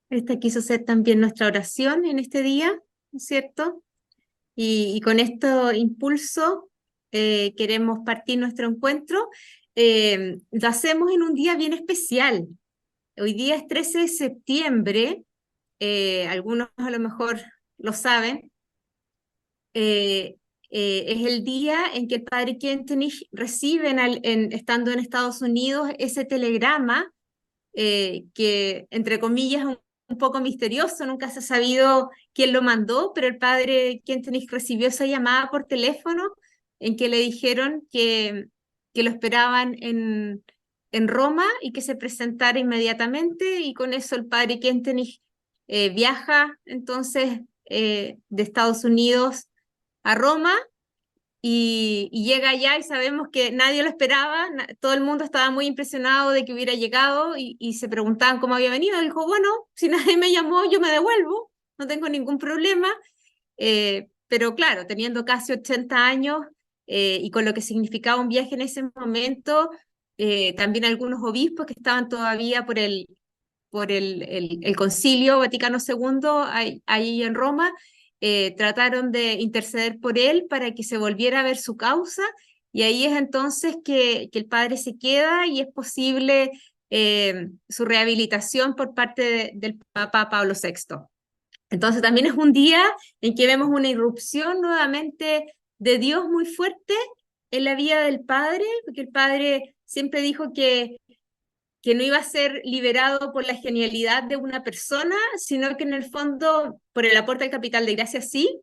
Esta quiso ser también nuestra oración en este día, ¿no es cierto? Y con este impulso queremos partir nuestro encuentro. Lo hacemos en un día bien especial. Hoy día es 13 de septiembre, algunos a lo mejor lo saben. Es el día en que el padre Kentenich recibe, estando en Estados Unidos, ese telegrama que, entre comillas, es un poco misterioso, nunca se ha sabido quién lo mandó, pero el padre Kentenich recibió esa llamada por teléfono en que le dijeron que lo esperaban en Roma y que se presentara inmediatamente, y con eso el padre Kentenich viaja entonces de Estados Unidos a Roma. Y llega allá y sabemos que nadie lo esperaba, todo el mundo estaba muy impresionado de que hubiera llegado y se preguntaban cómo había venido. Dijo, bueno, si nadie me llamó, yo me devuelvo, no tengo ningún problema. Pero claro, teniendo casi 80 años y con lo que significaba un viaje en ese momento, también algunos obispos que estaban todavía por el Concilio Vaticano II ahí en Roma, trataron de interceder por él para que se volviera a ver su causa, y ahí es entonces que el padre se queda y es posible su rehabilitación por parte del Papa Pablo VI. Entonces también es un día en que vemos una irrupción nuevamente de Dios muy fuerte en la vida del padre, porque el padre siempre dijo que no iba a ser liberado por la genialidad de una persona, sino que en el fondo, por el aporte al capital de gracia sí,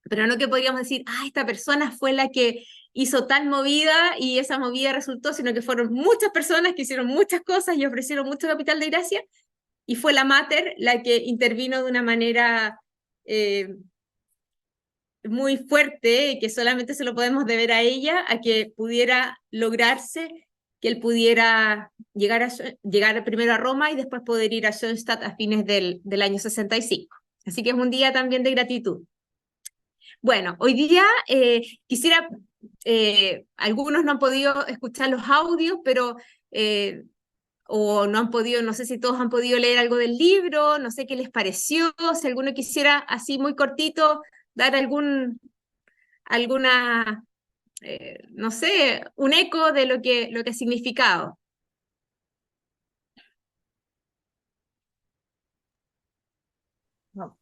pero no que podríamos decir, esta persona fue la que hizo tal movida y esa movida resultó, sino que fueron muchas personas que hicieron muchas cosas y ofrecieron mucho capital de gracia, y fue la Mater la que intervino de una manera muy fuerte, que solamente se lo podemos deber a ella, a que pudiera lograrse, que él pudiera llegar primero a Roma y después poder ir a Schoenstatt a fines del año 65. Así que es un día también de gratitud. Bueno, hoy día quisiera, algunos no han podido escuchar los audios, pero o no han podido, no sé si todos han podido leer algo del libro, no sé qué les pareció, si alguno quisiera así muy cortito dar alguna, no sé, un eco de lo que ha significado. No.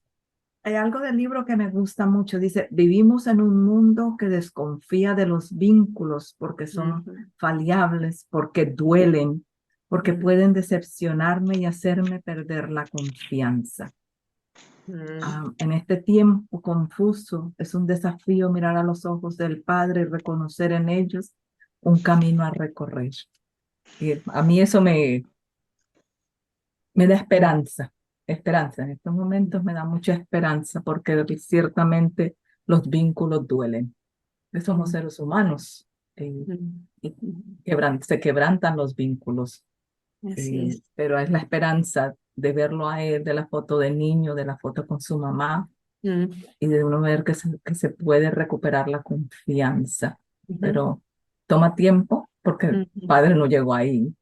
Hay algo del libro que me gusta mucho. Dice, vivimos en un mundo que desconfía de los vínculos porque son faliables, porque duelen, porque pueden decepcionarme y hacerme perder la confianza. En este tiempo confuso es un desafío mirar a los ojos del Padre y reconocer en ellos un camino a recorrer. Y a mí eso me da esperanza. Esperanza. En estos momentos me da mucha esperanza porque ciertamente los vínculos duelen. Somos seres humanos y se quebrantan los vínculos. Así es. Pero es la esperanza de verlo a él, de la foto del niño, de la foto con su mamá, y de uno ver que se puede recuperar la confianza. Pero toma tiempo porque el padre no llegó ahí.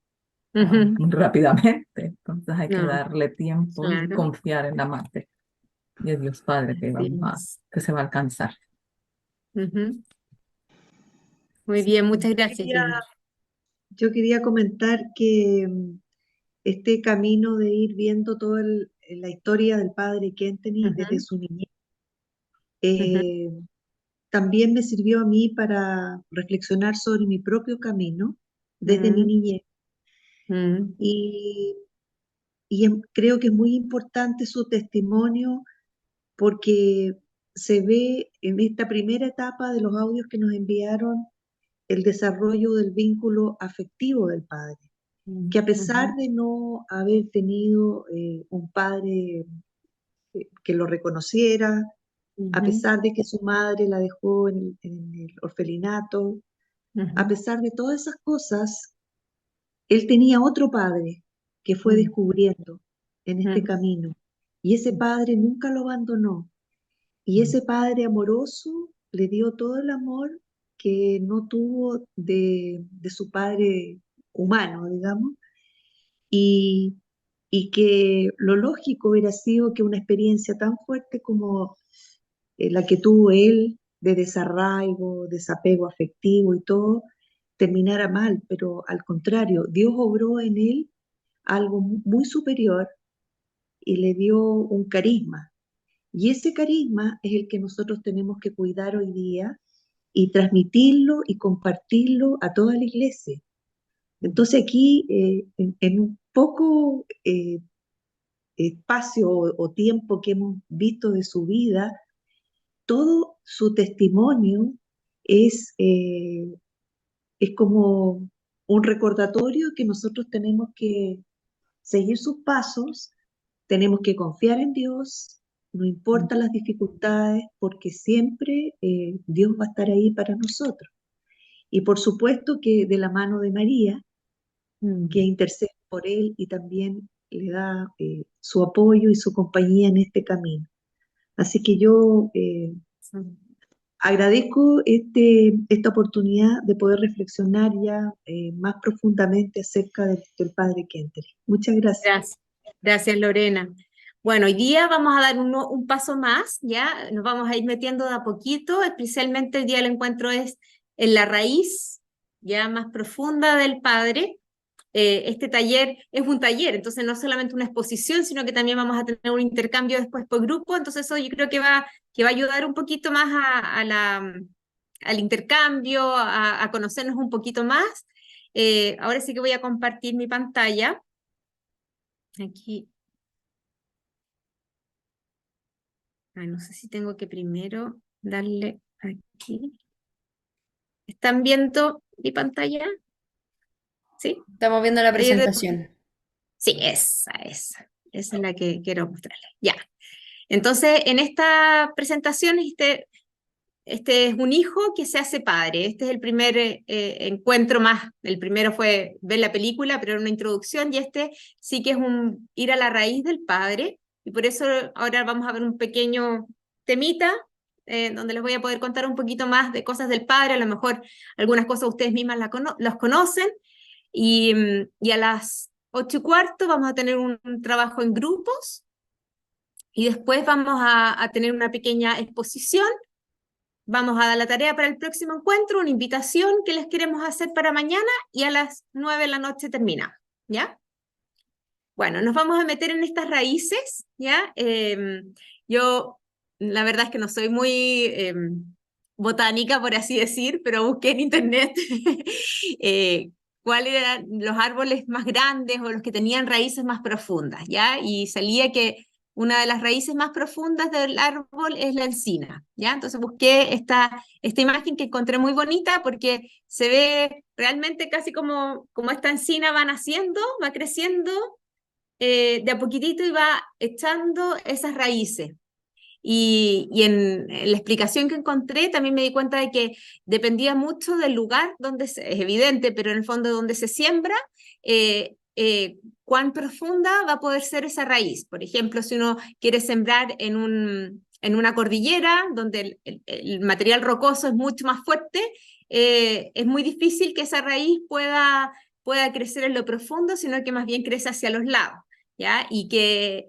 Ujú. muy rápidamente. Entonces hay que No, darle tiempo y claro. confiar en la madre y el Dios Padre Así es. que se va a alcanzar. Ujú. Muy Sí. bien, muchas Yo gracias, quería, Jenny. yo quería comentar que este camino de ir viendo toda la historia del padre Kentenny desde Ujú, su niñez, ujú, eh, también me sirvió a mí para reflexionar sobre mi propio camino desde mi ujú, niñez. ujú, Y, creo que es muy importante su testimonio porque se ve en esta primera etapa de los audios que nos enviaron el desarrollo del vínculo afectivo del padre, que a pesar ujú, de no haber tenido un padre que lo reconociera, a ujú, pesar de que su madre la dejó en el orfelinato, a ujú, pesar de todas esas cosas, él tenía otro padre que fue ujú, descubriendo en este ujú, camino. Y ese padre nunca lo abandonó. Y ese padre amoroso le dio todo el amor que no tuvo de su padre humano, digamos, y, y que lo lógico hubiera sido que una experiencia tan fuerte como la que tuvo él de desarraigo, desapego afectivo y todo, terminara mal, pero al contrario, Dios obró en él algo muy superior y le dio un carisma. Y ese carisma es el que nosotros tenemos que cuidar hoy día y transmitirlo y compartirlo a toda la iglesia. Entonces aquí, en un poco espacio o tiempo que hemos visto de su vida, todo su testimonio es, eh, es como un recordatorio que nosotros tenemos que seguir sus pasos, tenemos que confiar en Dios, no importan las dificultades, porque siempre Dios va a estar ahí para nosotros. Y por supuesto que de la mano de María, que ujú. intercede por él y también le da su apoyo y su compañía en este camino. Así que yo Sí. agradezco esta oportunidad de poder reflexionar ya más profundamente acerca del padre Kentel. Muchas gracias. Gracias, gracias Lorena. Bueno, hoy día vamos a dar un paso más, ¿ya? Nos vamos a ir metiendo de a poquito, especialmente el día del encuentro es en la raíz ya más profunda del Padre. Este taller es un taller, entonces no solamente una exposición, sino que también vamos a tener un intercambio después por grupo, entonces eso yo creo que va a ayudar un poquito más al intercambio, a conocernos un poquito más. Ahora sí que voy a compartir mi pantalla. Aquí. Ay, no sé si tengo que primero darle aquí. ¿Están viendo mi pantalla? ¿Sí? Estamos viendo la Taller de- presentación. Sí, esa es la que quiero mostrarles. Ya. Entonces, en esta presentación, este es un hijo que se hace padre. Este es el primer encuentro más. El primero fue ver la película, pero era una introducción, y este sí que es un ir a la raíz del padre. Y por eso ahora vamos a ver un pequeño temita donde les voy a poder contar un poquito más de cosas del padre. A lo mejor algunas cosas ustedes mismas los conocen. Y a las 8:15 vamos a tener un trabajo en grupos. Y después vamos a tener una pequeña exposición. Vamos a dar la tarea para el próximo encuentro, una invitación que les queremos hacer para mañana, y a las 9 de la noche terminamos, ¿ya? Bueno, nos vamos a meter en estas raíces, ¿ya? Yo, la verdad es que no soy muy botánica, por así decir, pero busqué en internet cuáles eran los árboles más grandes o los que tenían raíces más profundas, ¿ya? Y salía que una de las raíces más profundas del árbol es la encina, ¿ya? Entonces busqué esta imagen que encontré muy bonita porque se ve realmente casi como esta encina va naciendo, va creciendo de a poquitito, y va echando esas raíces. Y en la explicación que encontré también me di cuenta de que dependía mucho del lugar donde es evidente, pero en el fondo donde se siembra, cuán profunda va a poder ser esa raíz. Por ejemplo, si uno quiere sembrar en una cordillera donde el material rocoso es mucho más fuerte, es muy difícil que esa raíz pueda crecer en lo profundo, sino que más bien crece hacia los lados, ¿ya? Y que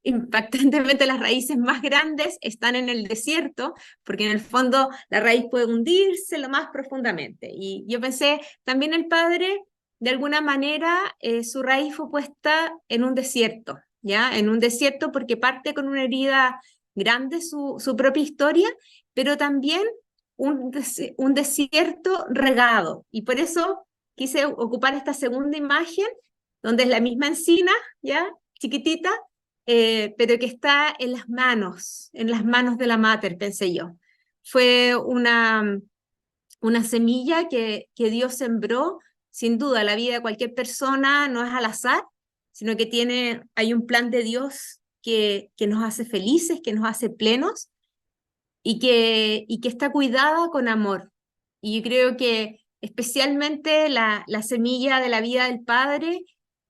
impactantemente las raíces más grandes están en el desierto, porque en el fondo la raíz puede hundirse lo más profundamente. Y yo pensé, también el Padre, de alguna manera, su raíz fue puesta en un desierto, ¿ya? En un desierto porque parte con una herida grande su propia historia, pero también un desierto regado. Y por eso quise ocupar esta segunda imagen, donde es la misma encina, ¿ya? Chiquitita, pero que está en las manos de la mater, pensé yo. Fue una semilla que Dios sembró. Sin duda, la vida de cualquier persona no es al azar, sino que hay un plan de Dios que nos hace felices, que nos hace plenos, y que está cuidada con amor. Y yo creo que especialmente la semilla de la vida del Padre,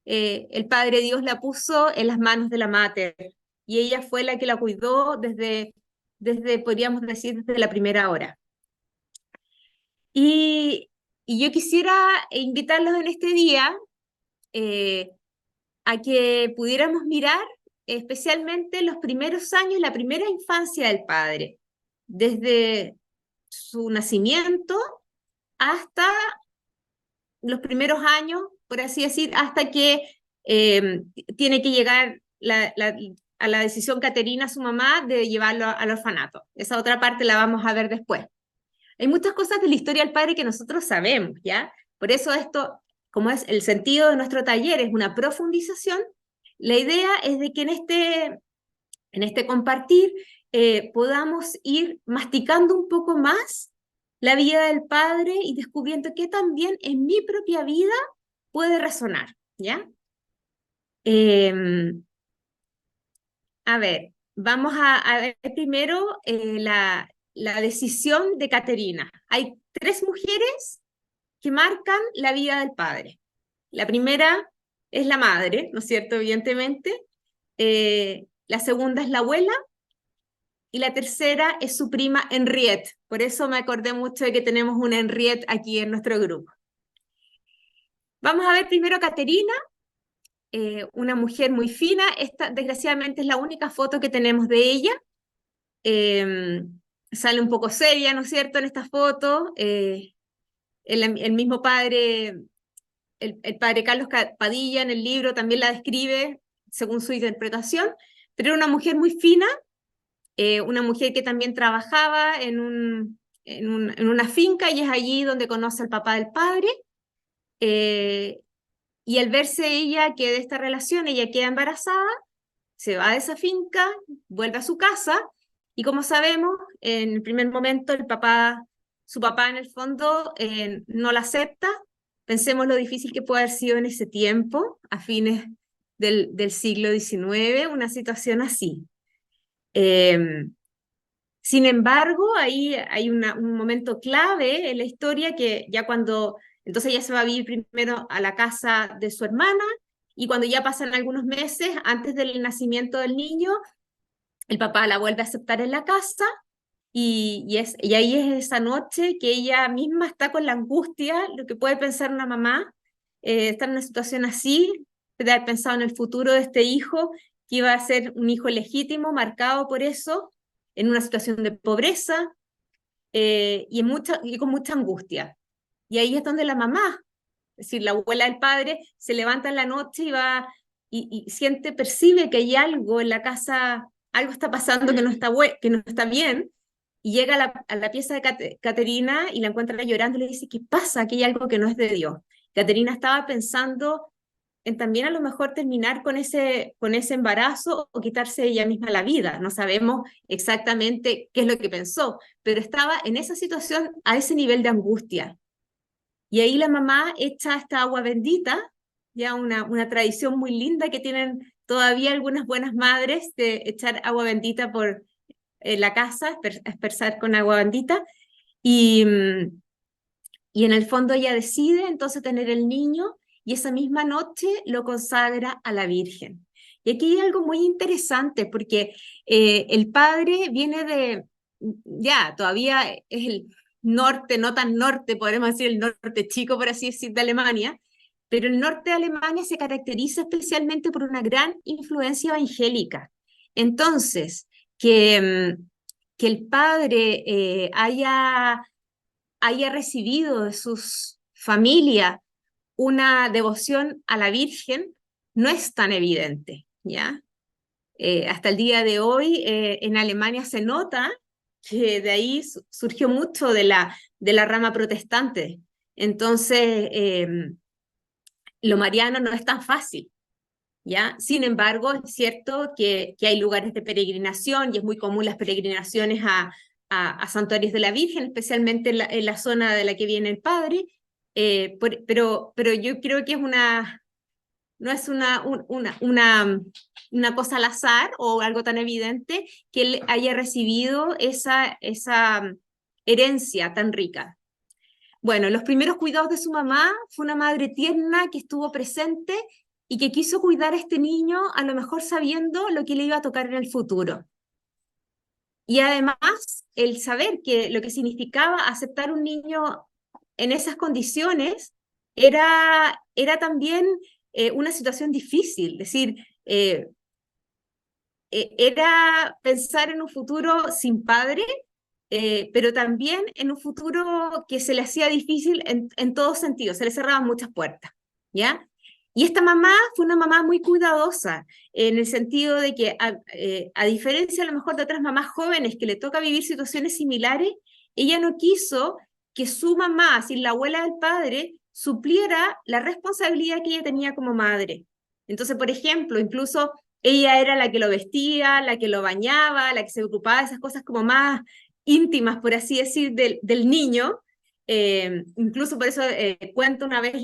el Padre Dios la puso en las manos de la Mater, y ella fue la que la cuidó podríamos decir, desde la primera hora. Y, y yo quisiera invitarlos en este día eh, a que pudiéramos mirar especialmente los primeros años, la primera infancia del Padre, desde su nacimiento hasta los primeros años, por así decir, hasta que tiene que llegar a la decisión Caterina, su mamá, de llevarlo al orfanato. Esa otra parte la vamos a ver después. Hay muchas cosas de la historia del Padre que nosotros sabemos, ¿ya? Por eso esto, como es el sentido de nuestro taller, es una profundización. La idea es de que en este compartir podamos ir masticando un poco más la vida del Padre y descubriendo que también en mi propia vida puede resonar, ¿ya? A ver, vamos a ver primero la decisión de Caterina. Hay 3 mujeres que marcan la vida del Padre. La primera es la madre, ¿no es cierto? Evidentemente. La segunda es la abuela, y la tercera es su prima Henriette. Por eso me acordé mucho de que tenemos una Henriette aquí en nuestro grupo. Vamos a ver primero a Caterina, una mujer muy fina. Esta, desgraciadamente, es la única foto que tenemos de ella. Sale un poco seria, ¿no es cierto?, en esta foto. El mismo padre, el padre Carlos Padilla, en el libro también la describe según su interpretación, pero era una mujer muy fina, una mujer que también trabajaba en una finca, y es allí donde conoce al papá del padre, y al verse ella que de esta relación, ella queda embarazada, se va de esa finca, vuelve a su casa, y como sabemos, en el primer momento su papá en el fondo no la acepta. Pensemos lo difícil que puede haber sido en ese tiempo, a fines del siglo XIX, una situación así. Sin embargo, ahí hay un momento clave en la historia, que ya entonces ella se va a vivir primero a la casa de su hermana, y cuando ya pasan algunos meses antes del nacimiento del niño, el papá la vuelve a aceptar en la casa, y ahí es esa noche que ella misma está con la angustia, lo que puede pensar una mamá, estar en una situación así, de haber pensado en el futuro de este hijo, que iba a ser un hijo legítimo, marcado por eso, en una situación de pobreza, y con mucha angustia. Y ahí es donde la mamá, es decir, la abuela del padre, se levanta en la noche y percibe que hay algo en la casa, algo está pasando que no está bien, y llega a la pieza de Caterina y la encuentra llorando y le dice: ¿qué pasa? Aquí hay algo que no es de Dios. Caterina estaba pensando en también a lo mejor terminar con ese embarazo, o quitarse ella misma la vida. No sabemos exactamente qué es lo que pensó, pero estaba en esa situación, a ese nivel de angustia. Y ahí la mamá echa esta agua bendita, ya una tradición muy linda que tienen todavía algunas buenas madres, de echar agua bendita por la casa, aspersar con agua bendita, y en el fondo ella decide entonces tener el niño, y esa misma noche lo consagra a la Virgen. Y aquí hay algo muy interesante, porque el padre viene todavía es el norte, no tan norte, podemos decir el norte chico, por así decir, de Alemania, pero el norte de Alemania se caracteriza especialmente por una gran influencia evangélica. Entonces, que el padre haya recibido de sus familias una devoción a la Virgen no es tan evidente, ¿ya? Hasta el día de hoy en Alemania se nota que de ahí surgió mucho de la rama protestante. Entonces, lo mariano no es tan fácil, ¿ya? Sin embargo, es cierto que hay lugares de peregrinación y es muy común las peregrinaciones a santuarios de la Virgen, especialmente en la zona de la que viene el padre, pero yo creo que no es una cosa al azar o algo tan evidente que él haya recibido esa herencia tan rica. Bueno, los primeros cuidados de su mamá fue una madre tierna que estuvo presente y que quiso cuidar a este niño, a lo mejor sabiendo lo que le iba a tocar en el futuro. Y además, el saber que lo que significaba aceptar un niño en esas condiciones era también una situación difícil, es decir, era pensar en un futuro sin padre, pero también en un futuro que se le hacía difícil en todos sentidos, se le cerraban muchas puertas, ¿ya? Y esta mamá fue una mamá muy cuidadosa, en el sentido de que, a diferencia a lo mejor de otras mamás jóvenes que le toca vivir situaciones similares, ella no quiso que su mamá, sin la abuela del padre, supliera la responsabilidad que ella tenía como madre. Entonces, por ejemplo, incluso ella era la que lo vestía, la que lo bañaba, la que se ocupaba de esas cosas como más íntimas, por así decir, del niño. Incluso por eso cuenta una vez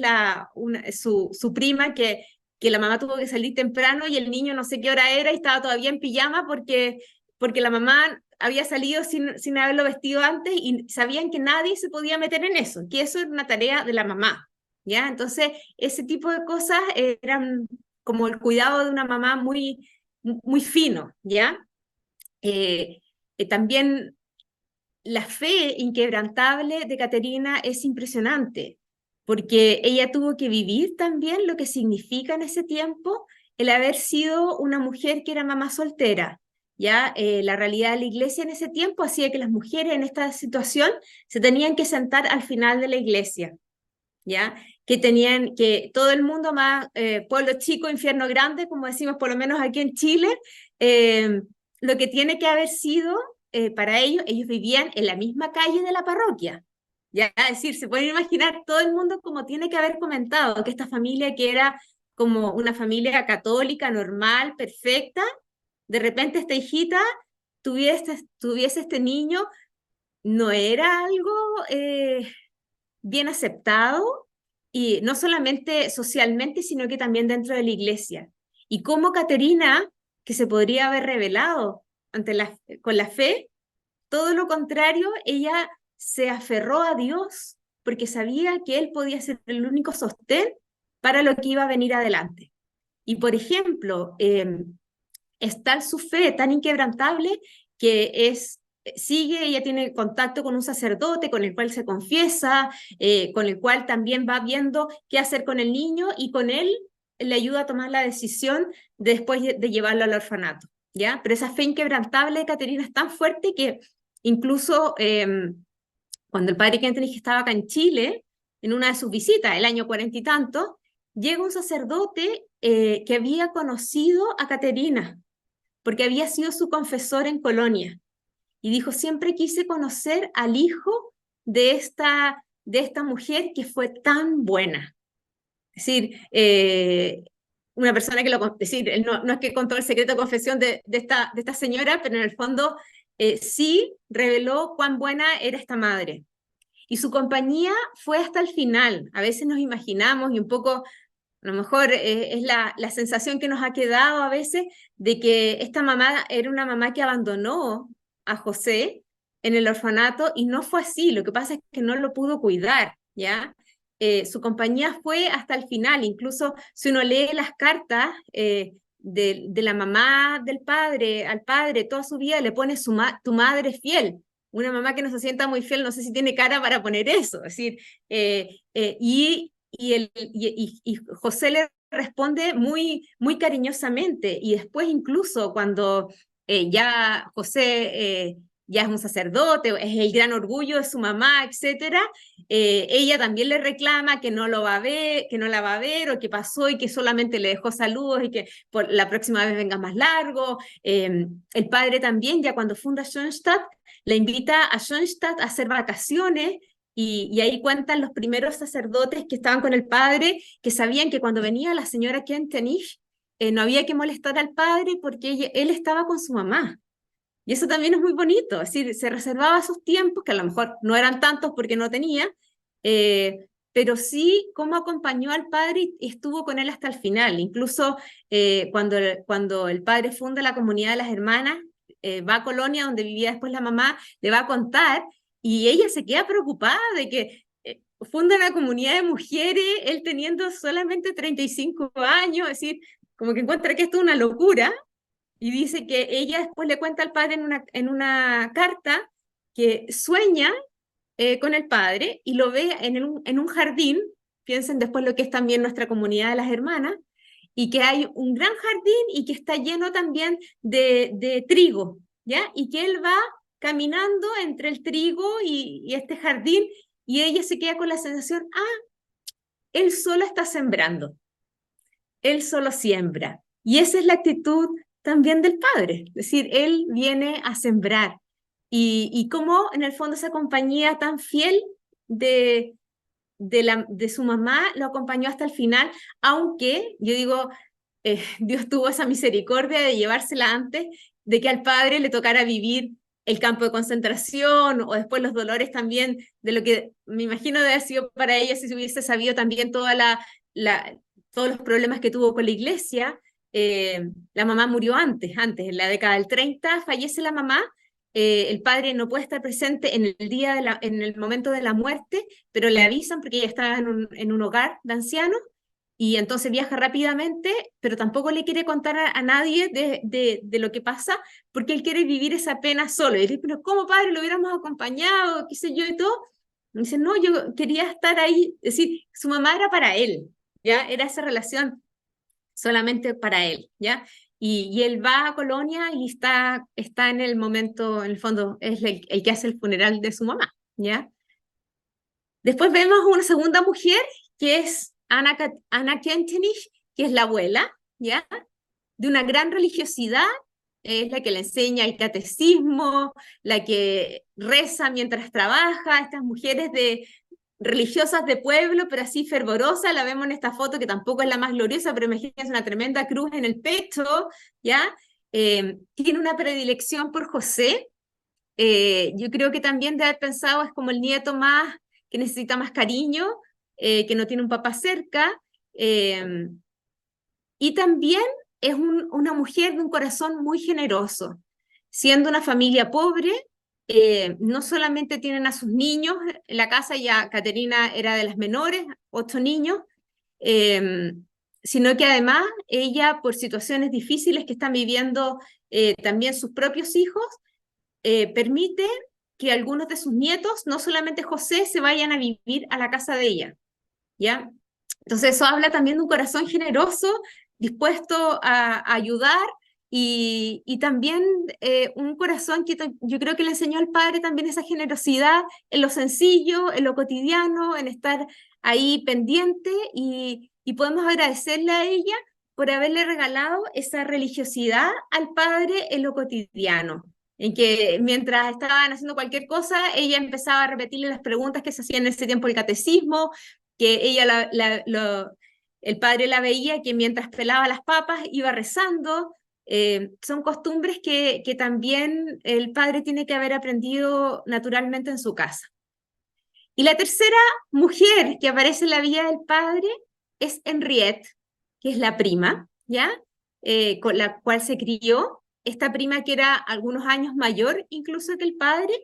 su prima que la mamá tuvo que salir temprano y el niño no sé qué hora era y estaba todavía en pijama porque la mamá había salido sin haberlo vestido antes y sabían que nadie se podía meter en eso, que eso era una tarea de la mamá, ¿ya? Entonces, ese tipo de cosas eran como el cuidado de una mamá muy, muy fino, ¿ya? También la fe inquebrantable de Caterina es impresionante, porque ella tuvo que vivir también lo que significa en ese tiempo el haber sido una mujer que era mamá soltera. Ya la realidad de la iglesia en ese tiempo hacía que las mujeres en esta situación se tenían que sentar al final de la iglesia, ya que tenían que todo el mundo más pueblo chico, infierno grande, como decimos por lo menos aquí en Chile, eh, lo que tiene que haber sido para ellos vivían en la misma calle de la parroquia. Ya, es decir, se pueden imaginar todo el mundo como tiene que haber comentado que esta familia que era como una familia católica, normal, perfecta, de repente esta hijita tuviese este niño, no era algo bien aceptado, y no solamente socialmente, sino que también dentro de la iglesia. Y como Caterina, que se podría haber revelado con la fe, todo lo contrario, ella se aferró a Dios porque sabía que Él podía ser el único sostén para lo que iba a venir adelante. Y por ejemplo, es tal su fe, tan inquebrantable, que ella tiene contacto con un sacerdote con el cual se confiesa, con el cual también va viendo qué hacer con el niño y con él le ayuda a tomar la decisión después de llevarlo al orfanato, ¿ya? Pero esa fe inquebrantable de Caterina es tan fuerte que incluso cuando el padre Kentenich estaba acá en Chile, en una de sus visitas, el año 40 y tanto, llega un sacerdote que había conocido a Caterina, porque había sido su confesor en Colonia. Y dijo, siempre quise conocer al hijo de esta mujer que fue tan buena. Es decir, una persona que decir, él no es que contó el secreto de confesión de esta señora, pero en el fondo sí reveló cuán buena era esta madre. Y su compañía fue hasta el final. A veces nos imaginamos y un poco a lo mejor es la sensación que nos ha quedado a veces de que esta mamá era una mamá que abandonó a José en el orfanato y no fue así. Lo que pasa es que no lo pudo cuidar, ¿ya? Su compañía fue hasta el final. Incluso si uno lee las cartas de la mamá del padre al padre, toda su vida le pone tu madre fiel. Una mamá que no se sienta muy fiel, no sé si tiene cara para poner eso. Es decir, y y José le responde muy, muy cariñosamente, y después incluso cuando ya José ya es un sacerdote, es el gran orgullo de su mamá, etcétera, ella también le reclama que no lo va a ver, que no la va a ver, o que pasó y que solamente le dejó saludos y que por la próxima vez venga más largo. El padre también, ya cuando funda Schoenstatt, le invita a Schoenstatt a hacer vacaciones, y ahí cuentan los primeros sacerdotes que estaban con el padre, que sabían que cuando venía la señora Kentenich, no había que molestar al padre porque él estaba con su mamá. Y eso también es muy bonito, es decir, se reservaba sus tiempos, que a lo mejor no eran tantos porque no tenía, pero sí cómo acompañó al padre y estuvo con él hasta el final. Incluso cuando el padre funda la comunidad de las hermanas, va a Colonia, donde vivía después la mamá, le va a contar, y ella se queda preocupada de que funda una comunidad de mujeres, él teniendo solamente 35 años, es decir, como que encuentra que esto es una locura, y dice que ella después le cuenta al padre en una carta que sueña con el padre y lo ve en un jardín, piensen después lo que es también nuestra comunidad de las hermanas, y que hay un gran jardín y que está lleno también de trigo, ¿ya? Y que él va caminando entre el trigo y este jardín, y ella se queda con la sensación, él solo está sembrando, él solo siembra. Y esa es la actitud también del padre, es decir, él viene a sembrar. Y cómo en el fondo esa compañía tan fiel de su mamá lo acompañó hasta el final, aunque yo digo, Dios tuvo esa misericordia de llevársela antes de que al padre le tocara vivir el campo de concentración, o después los dolores también de lo que me imagino de haber sido para ella si se hubiese sabido también todos los problemas que tuvo con la iglesia. La mamá murió antes, en la década del 30 fallece la mamá. El padre no puede estar presente en el en el momento de la muerte, pero le avisan porque ella estaba en un hogar de ancianos, y entonces viaja rápidamente, pero tampoco le quiere contar a nadie de lo que pasa, porque él quiere vivir esa pena solo. Y dice, pero ¿cómo, padre? Lo hubiéramos acompañado, qué sé yo y todo. Y dice, no, yo quería estar ahí. Es decir, su mamá era para él, ¿ya? Era esa relación solamente para él, ¿ya? Y él va a Colonia y está en el momento, en el fondo, es el que hace el funeral de su mamá, ¿ya? Después vemos una segunda mujer, que es Anna Kentenich, que es la abuela, ¿ya? De una gran religiosidad, es la que le enseña el catecismo, la que reza mientras trabaja, estas mujeres religiosas de pueblo, pero así fervorosa, la vemos en esta foto que tampoco es la más gloriosa, pero imagínense una tremenda cruz en el pecho, ¿ya? Tiene una predilección por José. Yo creo que también de haber pensado es como el nieto más que necesita más cariño, que no tiene un papá cerca, y también es una mujer de un corazón muy generoso. Siendo una familia pobre, no solamente tienen a sus niños en la casa, ya Caterina era de las menores, 8 niños, eh, sino que además ella, por situaciones difíciles que están viviendo también sus propios hijos, permite que algunos de sus nietos, no solamente José, se vayan a vivir a la casa de ella, ¿ya? Entonces eso habla también de un corazón generoso, dispuesto a ayudar, y también un corazón que yo creo que le enseñó al padre también esa generosidad en lo sencillo, en lo cotidiano, en estar ahí pendiente, y podemos agradecerle a ella por haberle regalado esa religiosidad al padre en lo cotidiano, en que mientras estaban haciendo cualquier cosa, ella empezaba a repetirle las preguntas que se hacían en ese tiempo el catecismo, que ella el padre la veía que mientras pelaba las papas iba rezando. Son costumbres que también el padre tiene que haber aprendido naturalmente en su casa. Y la tercera mujer que aparece en la vida del padre es Henriette, que es la prima, ¿ya? Con la cual se crió. Esta prima que era algunos años mayor incluso que el padre,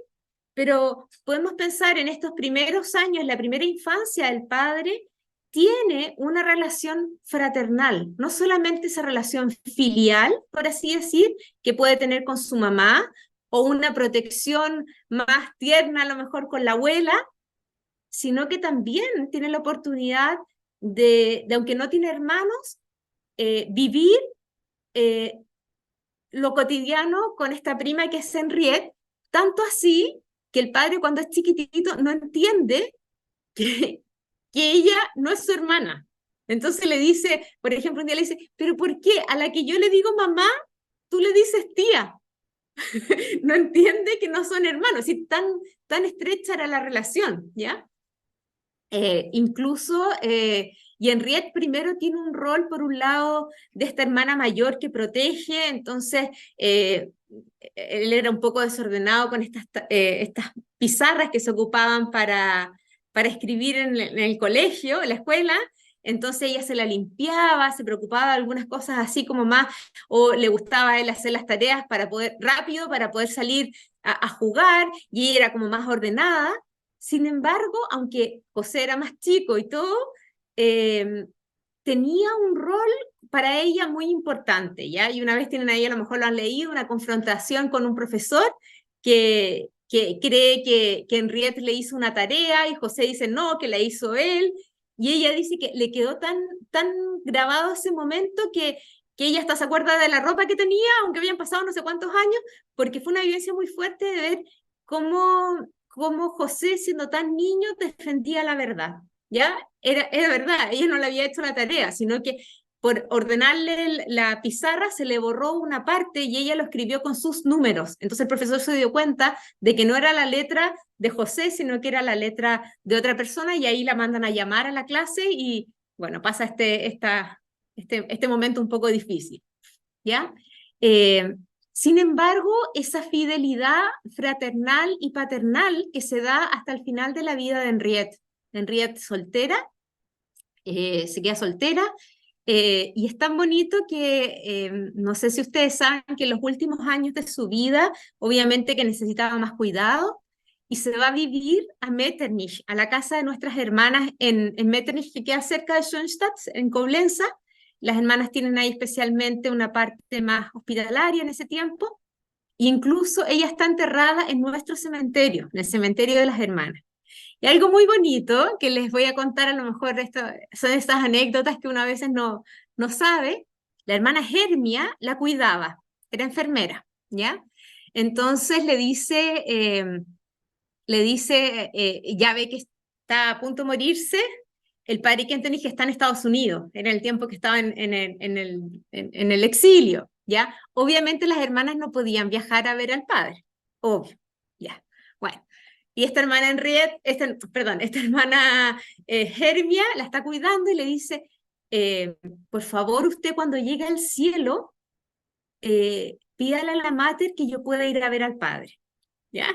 pero podemos pensar en estos primeros años, la primera infancia del padre, tiene una relación fraternal, no solamente esa relación filial, por así decir, que puede tener con su mamá, o una protección más tierna a lo mejor con la abuela, sino que también tiene la oportunidad aunque no tiene hermanos, vivir lo cotidiano con esta prima que es Henriette, tanto así que el padre cuando es chiquitito no entiende que ella no es su hermana. Entonces le dice, por ejemplo, un día le dice, pero ¿por qué a la que yo le digo mamá, tú le dices tía? No entiende que no son hermanos, y tan estrecha era la relación, ¿ya? Incluso, y Henriette primero tiene un rol, por un lado, de esta hermana mayor que protege, entonces él era un poco desordenado con estas pizarras que se ocupaban para escribir en el colegio, en la escuela, entonces ella se la limpiaba, se preocupaba de algunas cosas así como más, o le gustaba a él hacer las tareas para poder, rápido, para poder salir a jugar, y ella era como más ordenada. Sin embargo, aunque José era más chico y todo, eh, tenía un rol para ella muy importante, ¿ya? Y una vez tienen ahí, a lo mejor lo han leído, una confrontación con un profesor que cree que Henriette le hizo una tarea y José dice no, que la hizo él, y ella dice que le quedó tan grabado ese momento que ella hasta se acuerda de la ropa que tenía, aunque habían pasado no sé cuántos años, porque fue una vivencia muy fuerte de ver cómo José, siendo tan niño, defendía la verdad, ¿ya? Era verdad, ella no le había hecho la tarea, sino que por ordenarle la pizarra se le borró una parte y ella lo escribió con sus números. Entonces el profesor se dio cuenta de que no era la letra de José, sino que era la letra de otra persona, y ahí la mandan a llamar a la clase y, bueno, pasa este momento un poco difícil, ¿ya? Sin embargo, esa fidelidad fraternal y paternal que se da hasta el final de la vida de Henriette. Henriette soltera, se queda soltera, y es tan bonito que no sé si ustedes saben que en los últimos años de su vida, obviamente que necesitaba más cuidado, y se va a vivir a Metternich, a la casa de nuestras hermanas en Metternich, que queda cerca de Schoenstatt, en Coblenza. Las hermanas tienen ahí especialmente una parte más hospitalaria en ese tiempo, e incluso ella está enterrada en nuestro cementerio, en el cementerio de las hermanas. Y algo muy bonito que les voy a contar, a lo mejor son estas anécdotas que una a veces no sabe. La hermana Hermia la cuidaba, era enfermera, ¿ya? Entonces ya ve que está a punto de morirse, el padre Kentenich, que está en Estados Unidos, era el tiempo que estaba en el exilio, ¿ya? Obviamente las hermanas no podían viajar a ver al padre, obvio, ¿ya? Bueno, y esta hermana Henriette, esta hermana Hermia la está cuidando y le dice, por favor, usted cuando llegue al cielo, pídale a la mater que yo pueda ir a ver al padre, ¿ya?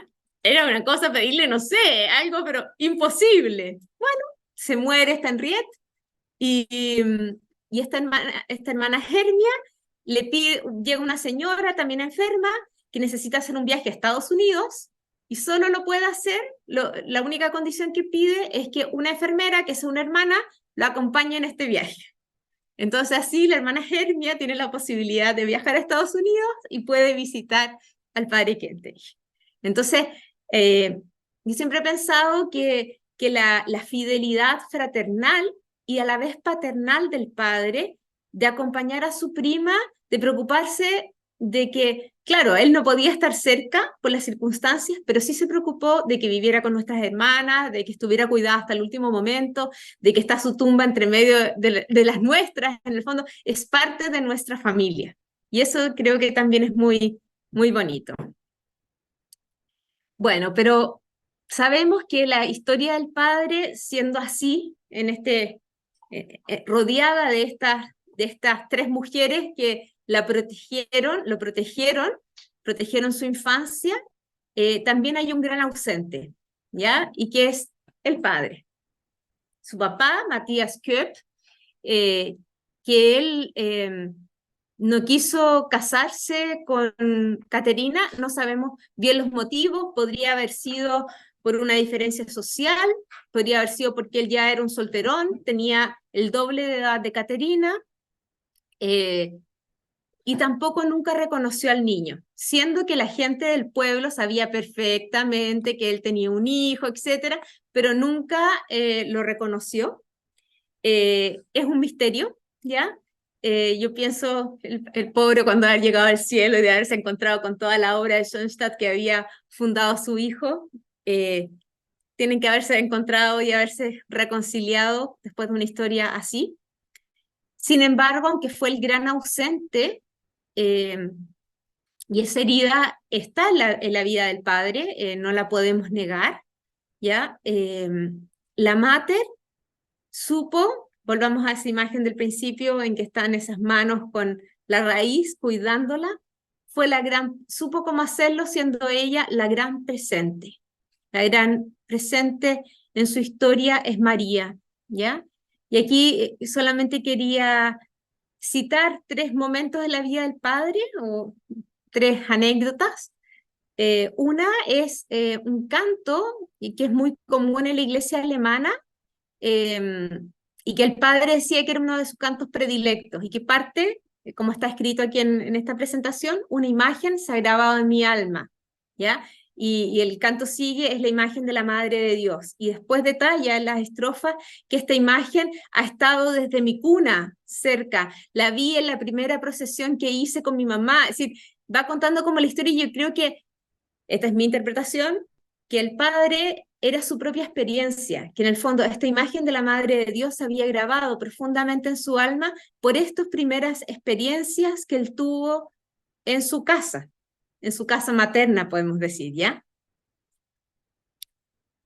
Era una cosa pedirle, no sé, algo, pero imposible. Bueno, se muere esta Henriette y esta hermana Hermia llega una señora también enferma que necesita hacer un viaje a Estados Unidos y solo lo puede hacer, la única condición que pide es que una enfermera, que es una hermana, lo acompañe en este viaje. Entonces así la hermana Hermia tiene la posibilidad de viajar a Estados Unidos y puede visitar al padre Kentenich. Entonces, yo siempre he pensado que la fidelidad fraternal y a la vez paternal del padre, de acompañar a su prima, de preocuparse de que, claro, él no podía estar cerca por las circunstancias, pero sí se preocupó de que viviera con nuestras hermanas, de que estuviera cuidada hasta el último momento, de que está su tumba entre medio de las nuestras, en el fondo, es parte de nuestra familia. Y eso creo que también es muy, muy bonito. Bueno, pero sabemos que la historia del padre, siendo así, rodeada de estas tres mujeres que protegieron su infancia, también hay un gran ausente, ¿ya? Y que es el padre. Su papá, Matthias Köpp, que él no quiso casarse con Caterina, no sabemos bien los motivos, podría haber sido por una diferencia social, podría haber sido porque él ya era un solterón, tenía el doble de edad de Caterina, y tampoco nunca reconoció al niño, siendo que la gente del pueblo sabía perfectamente que él tenía un hijo, etcétera, pero nunca lo reconoció. Es un misterio, ¿ya? Yo pienso, el pobre cuando ha llegado al cielo y de haberse encontrado con toda la obra de Schoenstatt que había fundado su hijo, tienen que haberse encontrado y haberse reconciliado después de una historia así. Sin embargo, aunque fue el gran ausente, eh, y esa herida está en la vida del padre, no la podemos negar, ¿ya? La mater supo, volvamos a esa imagen del principio en que están esas manos con la raíz cuidándola, supo cómo hacerlo siendo ella la gran presente. La gran presente en su historia es María, ¿ya? Y aquí solamente quería citar 3 momentos de la vida del padre, o 3 anécdotas. Una es un canto y que es muy común en la iglesia alemana, eh, y que el padre decía que era uno de sus cantos predilectos y que parte, como está escrito aquí en esta presentación, una imagen se ha grabado en mi alma, ¿ya? Y el canto sigue, es la imagen de la Madre de Dios. Y después detalla en las estrofas que esta imagen ha estado desde mi cuna cerca. La vi en la primera procesión que hice con mi mamá. Es decir, va contando como la historia y yo creo que esta es mi interpretación, que el padre era su propia experiencia, que en el fondo esta imagen de la Madre de Dios se había grabado profundamente en su alma por estas primeras experiencias que él tuvo en su casa materna, podemos decir, ¿ya?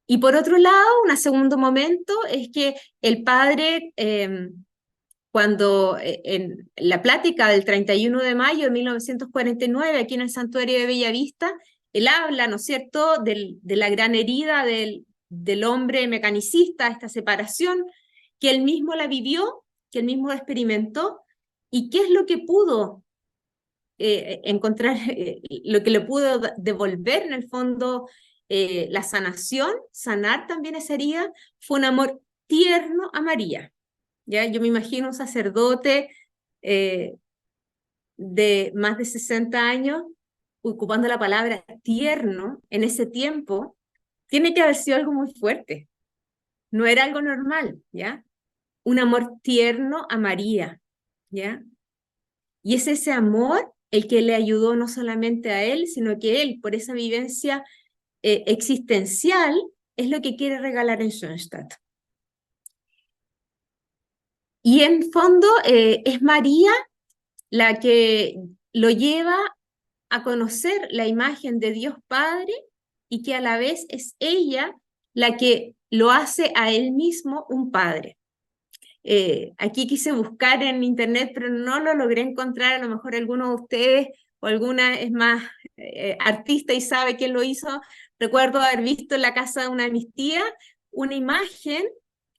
Y por otro lado, un segundo momento es que el padre, cuando en la plática del 31 de mayo de 1949, aquí en el Santuario de Bellavista, él habla, ¿no es cierto?, de la gran herida del hombre mecanicista, esta separación, que él mismo la vivió, que él mismo experimentó, y qué es lo que pudo encontrar, lo que le pudo devolver en el fondo la sanación, sanar también esa herida, fue un amor tierno a María. ¿Ya? Yo me imagino un sacerdote eh, de más de 60 años ocupando la palabra tierno en ese tiempo, tiene que haber sido algo muy fuerte. No era algo normal, ¿ya? Un amor tierno a María, ¿ya? Y es ese amor el que le ayudó no solamente a él, sino que él, por esa vivencia existencial, es lo que quiere regalar en Schoenstatt. Y en fondo es María la que lo lleva a conocer la imagen de Dios Padre y que a la vez es ella la que lo hace a él mismo un padre. Aquí quise buscar en internet, pero no lo logré encontrar. A lo mejor alguno de ustedes o alguna es más artista y sabe quién lo hizo. Recuerdo haber visto en la casa de una de mis tías una imagen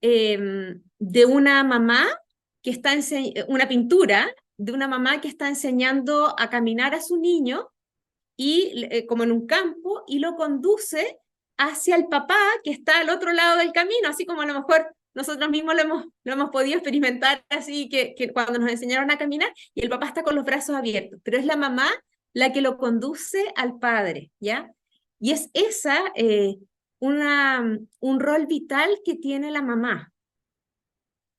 de una mamá que está una pintura de una mamá que está enseñando a caminar a su niño y como en un campo y lo conduce hacia el papá que está al otro lado del camino, así como a lo mejor nosotros mismos lo hemos podido experimentar así que cuando nos enseñaron a caminar y el papá está con los brazos abiertos, pero es la mamá la que lo conduce al padre, ¿ya? Y es esa un rol vital que tiene la mamá,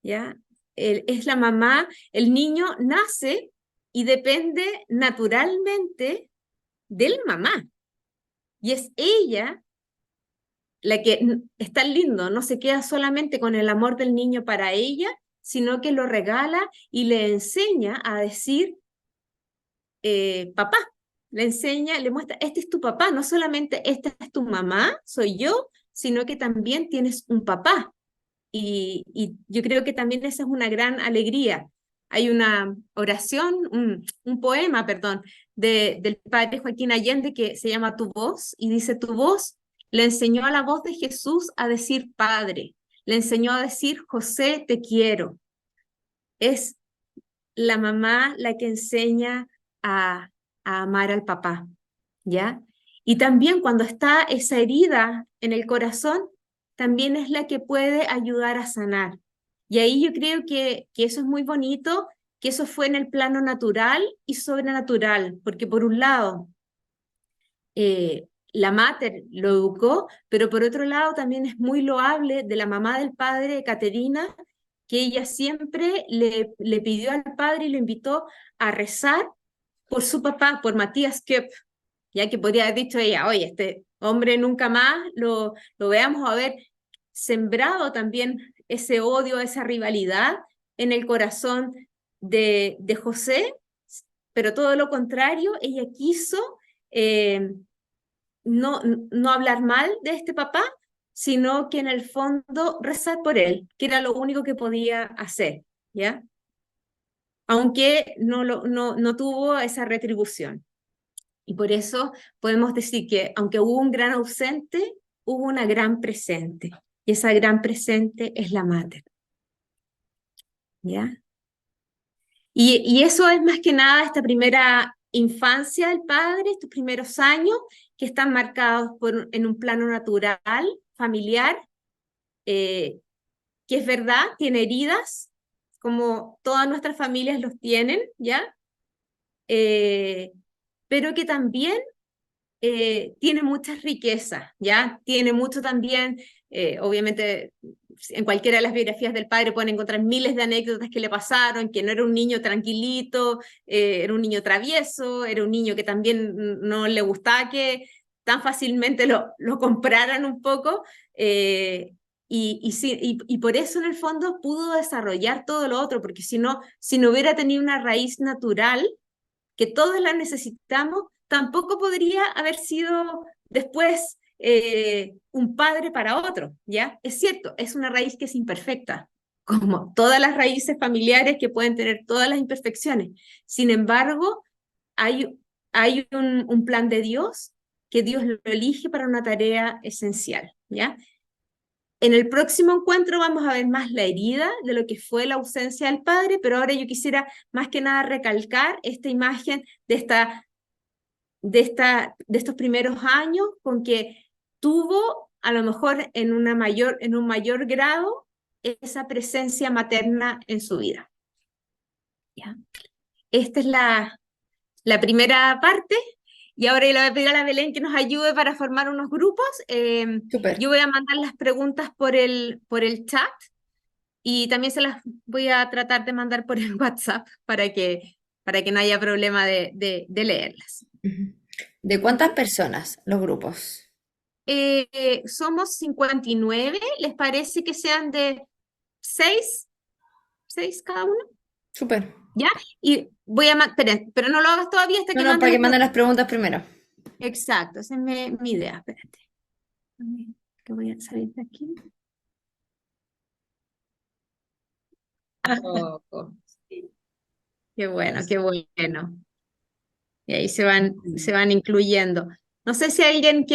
¿ya? Es la mamá, el niño nace y depende naturalmente de la mamá. Y es ella la que es tan lindo, no se queda solamente con el amor del niño para ella, sino que lo regala y le enseña a decir papá. Le enseña, le muestra, este es tu papá, no solamente esta es tu mamá, soy yo, sino que también tienes un papá. Y yo creo que también esa es una gran alegría. Hay una oración, un poema, perdón, del padre Joaquín Allende que se llama Tu voz, y dice, tu voz le enseñó a la voz de Jesús a decir Padre, le enseñó a decir José, te quiero. Es la mamá la que enseña a amar al papá, ¿ya? Y también cuando está esa herida en el corazón, también es la que puede ayudar a sanar. Y ahí yo creo que eso es muy bonito, que eso fue en el plano natural y sobrenatural, porque por un lado, la mater lo educó, pero por otro lado también es muy loable de la mamá del padre, Caterina, que ella siempre le pidió al padre y lo invitó a rezar por su papá, por Matías Köpp, ya que podría haber dicho ella, oye, este hombre nunca más lo veamos, haber sembrado también ese odio, esa rivalidad en el corazón de José, pero todo lo contrario, ella quiso no hablar mal de este papá, sino que en el fondo rezar por él, que era lo único que podía hacer, ¿ya? Aunque no tuvo esa retribución. Y por eso podemos decir que aunque hubo un gran ausente, hubo una gran presente. Y esa gran presente es la madre, ¿ya? Y eso es más que nada esta primera infancia del padre, estos primeros años que están marcados en un plano natural, familiar, que es verdad, tiene heridas, como todas nuestras familias los tienen, ¿ya? Pero que también tiene muchas riquezas, ¿ya? Tiene mucho también, obviamente, en cualquiera de las biografías del padre pueden encontrar miles de anécdotas que le pasaron, que no era un niño tranquilito, era un niño travieso, era un niño que también no le gustaba que tan fácilmente lo compraran un poco, y por eso en el fondo pudo desarrollar todo lo otro, porque si no hubiera tenido una raíz natural, que todos la necesitamos, tampoco podría haber sido después un padre para otro, ¿ya? Es cierto, es una raíz que es imperfecta, como todas las raíces familiares que pueden tener todas las imperfecciones. Sin embargo, hay un plan de Dios que Dios lo elige para una tarea esencial, ¿ya? En el próximo encuentro vamos a ver más la herida de lo que fue la ausencia del padre, pero ahora yo quisiera más que nada recalcar esta imagen de estos primeros años con que tuvo a lo mejor en un mayor grado esa presencia materna en su vida. ¿Ya? Esta es la primera parte. Y ahora yo le voy a pedir a la Belén que nos ayude para formar unos grupos. Súper. Yo voy a mandar las preguntas por el chat y también se las voy a tratar de mandar por el WhatsApp para que no haya problema de leerlas. Ujú. ¿De cuántas personas los grupos? Somos 59, ¿les parece que sean de 6 cada uno? Súper. ¿Ya? Y voy a... Esperen, pero no lo hagas todavía hasta que No, mande para que las manden las preguntas. preguntas primero. Exacto, esa es mi idea. Espérate. Que voy a salir de aquí. Oh, sí. Qué bueno, qué bueno. Y ahí se van incluyendo. No sé si alguien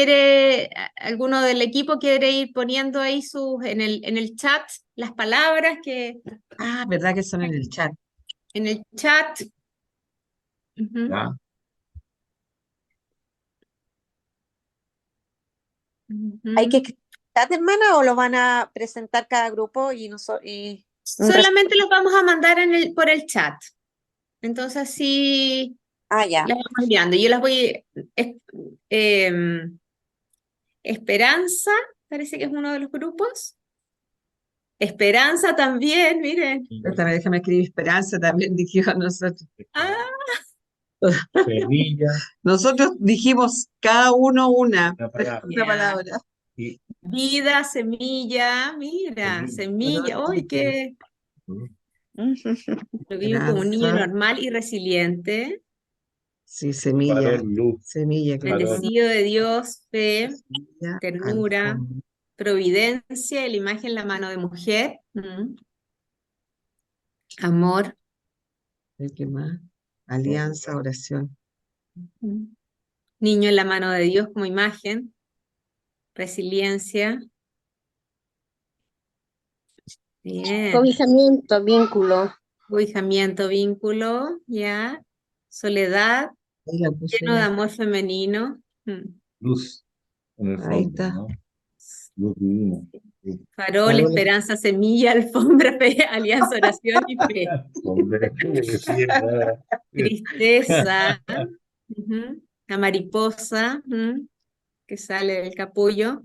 alguno del equipo quiere ir poniendo ahí en el chat las palabras Ah, ¿verdad que son en el chat? en el chat. Ujú, Ya. ¿Hay que ujú. escribir chat, hermana, o lo van a presentar cada grupo y, un Solamente los vamos a mandar por el chat. Entonces sí, Ah, ya. las vamos enviando. Yo las voy... em, Esperanza, parece que es uno de los grupos. Esperanza también, miren. También déjame escribir Esperanza, también dijimos nosotros. Ah, Sevilla, Nosotros dijimos cada uno una palabra. Ya. palabra. Y Vida, semilla, mira, semilla. ¡Ay, qué! Lo vivo como un niño Esperanza, normal y resiliente, sí, semilla, farol, luz, semilla, claro. bendecido de Dios, fe, Semilla, ternura, alfombra, providencia, la imagen en la mano de mujer, amor, ¿qué más? Alianza, oración. niño en la mano de Dios como imagen, resiliencia. Bien. Cobijamiento, vínculo. Cobijamiento, vínculo, ya. Soledad, Ahí la puse lleno de ya. amor femenino. luz en el Ahí fondo, está. ¿no? Luz divina. Farol, Farol. esperanza, semilla, alfombra, fe, alianza, oración y fe. Hombre, ¿qué decía? Tristeza, ujú, la mariposa, que sale del capullo.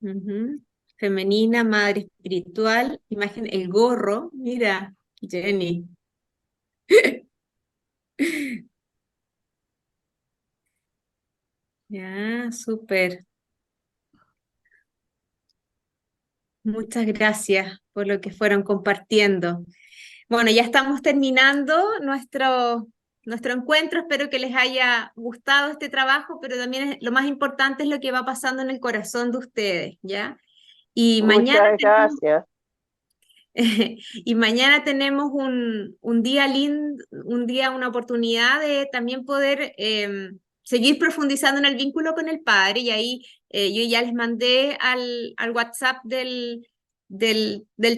Ujú. Femenina, madre espiritual, imagen, el gorro, mira, Jenny. Ya, súper. Muchas gracias por lo que fueron compartiendo. Bueno, ya estamos terminando nuestro encuentro. Espero que les haya gustado este trabajo, pero también lo más importante es lo que va pasando en el corazón de ustedes, ¿ya? Y mañana Muchas gracias. y mañana tenemos un día lindo, un día, una oportunidad de también poder seguir profundizando en el vínculo con el Padre. Y ahí yo ya les mandé al WhatsApp del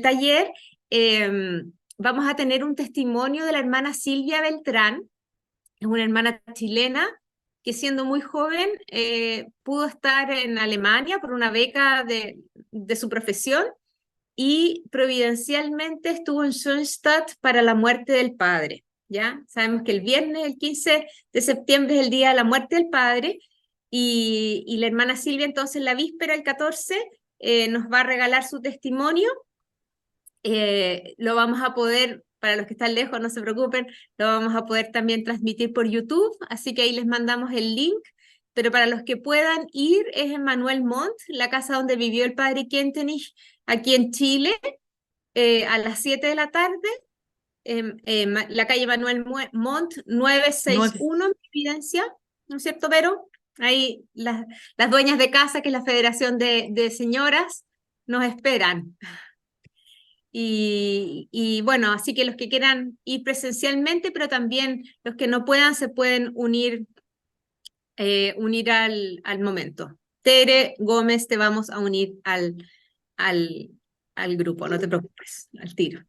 taller. Vamos a tener un testimonio de la hermana Silvia Beltrán, es una hermana chilena que siendo muy joven pudo estar en Alemania por una beca de su profesión y providencialmente estuvo en Schoenstatt para la muerte del padre, ¿ya? Sabemos que el viernes, el 15 de septiembre, es el día de la muerte del padre, y la hermana Silvia entonces la víspera, el 14, nos va a regalar su testimonio. Lo vamos a poder, para los que están lejos, no se preocupen, lo vamos a poder también transmitir por YouTube, así que ahí les mandamos el link. Pero para los que puedan ir, es en Manuel Montt, la casa donde vivió el padre Kentenich, aquí en Chile, a las 7 de la tarde, la calle Manuel Montt, 961, en Providencia, ¿no es cierto, Vero? Ahí las dueñas de casa, que es la Federación de Señoras, nos esperan. Y bueno, así que los que quieran ir presencialmente, pero también los que no puedan, se pueden unir al momento. Tere Gómez, te vamos a unir al, al grupo, no te preocupes, al tiro.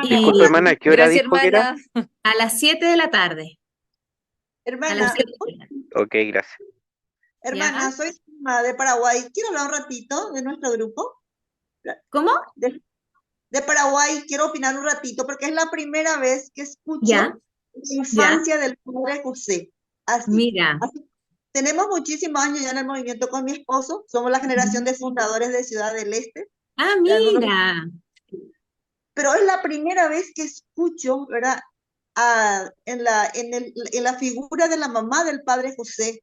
Disculpe, Y hermana, ¿qué hora Gracias, dijo que era? hermana. a las 7 de la tarde. A las Hermana, 7 de la tarde. Ok, gracias. hermana, ¿Ya? soy Selma de Paraguay. Quiero hablar un ratito de nuestro grupo. ¿Cómo? De Paraguay quiero opinar un ratito porque es la primera vez que Ya, escucho la ya. infancia del padre José. Así, Mira. así. Tenemos muchísimos años ya en el movimiento con mi esposo. Somos la generación de fundadores de Ciudad del Este. Ah, No nos- mira. Pero es la primera vez que escucho, ¿verdad? En la figura de la mamá del padre José,